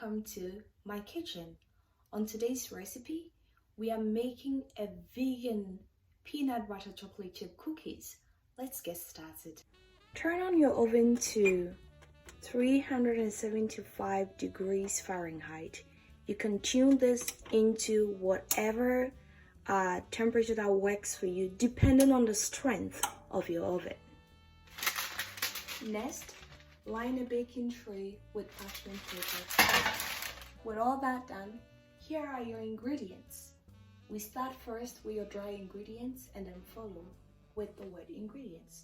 welcome to my kitchen. On today's recipe, we are making a vegan peanut butter chocolate chip cookies. Let's get started. Turn on your oven to 375 degrees Fahrenheit. You can tune this into whatever temperature that works for you, depending on the strength of your oven. Next, line a baking tray with parchment paper. With all that done, here are your ingredients. We start first with your dry ingredients and then follow with the wet ingredients.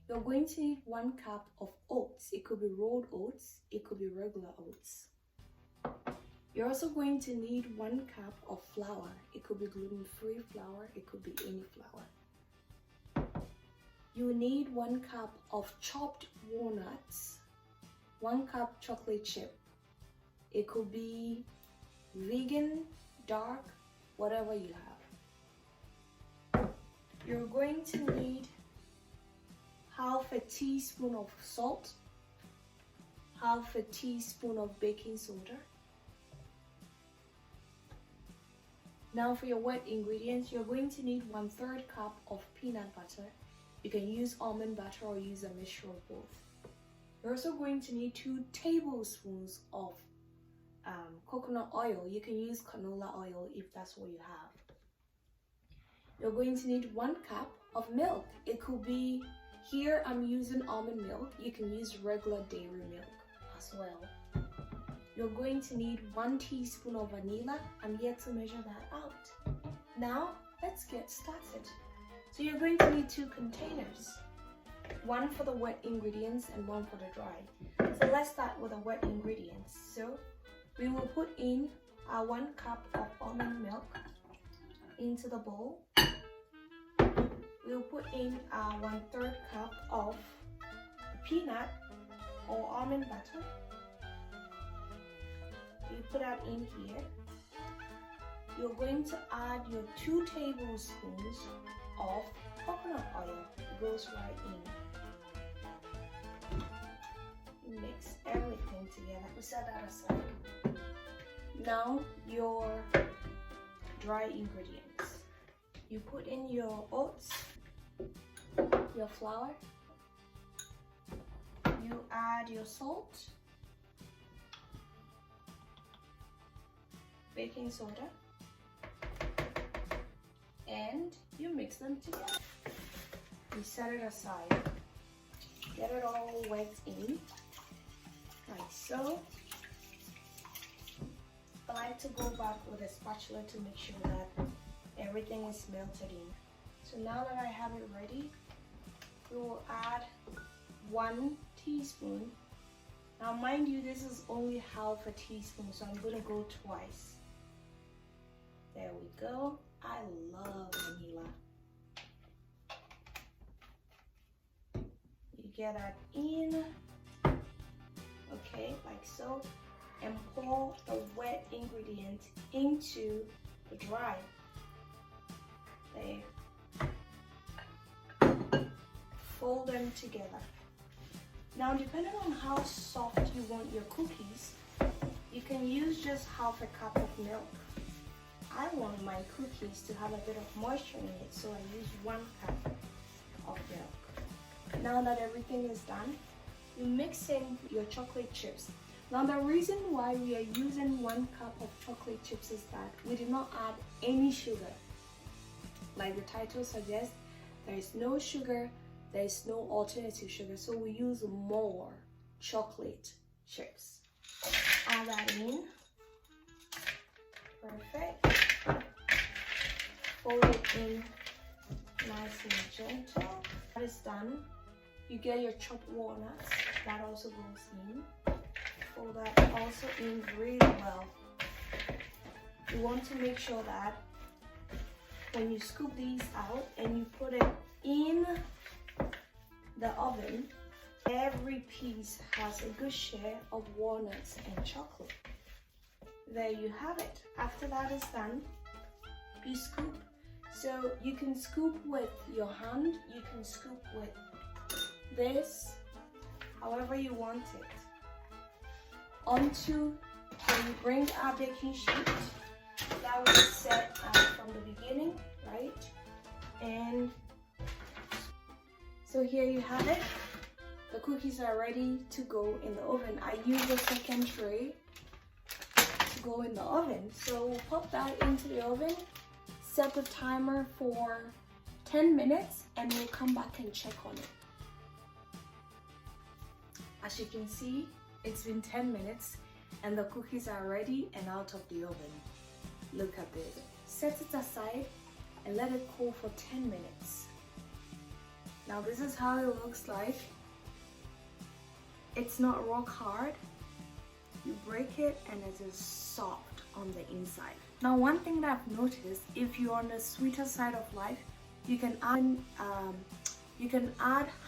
You're going to need 1 cup of oats. It could be rolled oats, it could be regular oats. You're also going to need 1 cup of flour. It could be gluten-free flour, it could be any flour. You need 1 cup of chopped walnuts, 1 cup chocolate chip. It could be vegan, dark, whatever you have. You're going to need half a teaspoon of salt, half a teaspoon of baking soda. Now for your wet ingredients, you're going to need 1/3 cup of peanut butter. You can use almond butter or use a mixture of both. You're also going to need 2 tablespoons of coconut oil. You can use canola oil if that's what you have. You're going to need 1 cup of milk. It could be, here I'm using almond milk. You can use regular dairy milk as well. You're going to need 1 teaspoon of vanilla. I'm yet to measure that out. Now, let's get started. So you're going to need 2 containers. 1 for the wet ingredients and 1 for the dry. So let's start with the wet ingredients. So we will put in our 1 cup of almond milk into the bowl. We'll put in our 1/3 cup of peanut or almond butter. You put that in here. You're going to add your 2 tablespoons of coconut oil. It goes right in. Mix everything together. We set that aside. Now your dry ingredients. You put in your oats, your flour, you add your salt, baking soda, and you mix them together. You set it aside. Get it all wet in, like so. I like to go back with a spatula to make sure that everything is melted in. So now that I have it ready, we will add 1 teaspoon. Now mind you, this is only half a teaspoon, so I'm gonna go twice. There we go. I love vanilla. You get that in, okay, like so, and pour the wet ingredient into the dry. There. Fold them together. Now, depending on how soft you want your cookies, you can use just half a cup of milk. I want my cookies to have a bit of moisture in it, so I use 1 cup of milk. Now that everything is done, you mix in your chocolate chips. Now the reason why we are using 1 cup of chocolate chips is that we did not add any sugar. Like the title suggests, there is no sugar, there is no alternative sugar, so we use more chocolate chips. Add that in. Perfect. Fold it in nice and gentle. That is done. You get your chopped walnuts. That also goes in. Fold that also in really well. You want to make sure that when you scoop these out and you put it in the oven, every piece has a good share of walnuts and chocolate. There you have it. After that is done, you scoop. So you can scoop with your hand, you can scoop with this, however you want it, onto So you bring our baking sheet that was set from the beginning, right? And so here you have it. The cookies are ready to go in the oven. I use a second tray to go in the oven. So we'll pop that into the oven, set the timer for 10 minutes, and we'll come back and check on it. As you can see, it's been 10 minutes and the cookies are ready and out of the oven. Look at this. Set it aside and let it cool for 10 minutes. Now this is how it looks like. It's not rock hard. You break it and it is soft on the inside. Now one thing that I've noticed, if you're on the sweeter side of life, you can add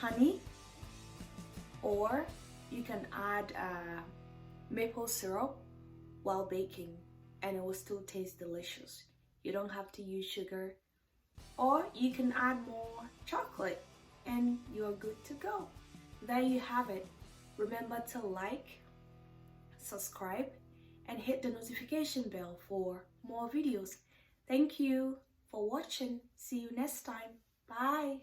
honey, or you can add maple syrup while baking and it will still taste delicious. You don't have to use sugar, or you can add more chocolate and you're good to go. There you have it. Remember to like, subscribe, and hit the notification bell for more videos. Thank you for watching. See you next time. Bye.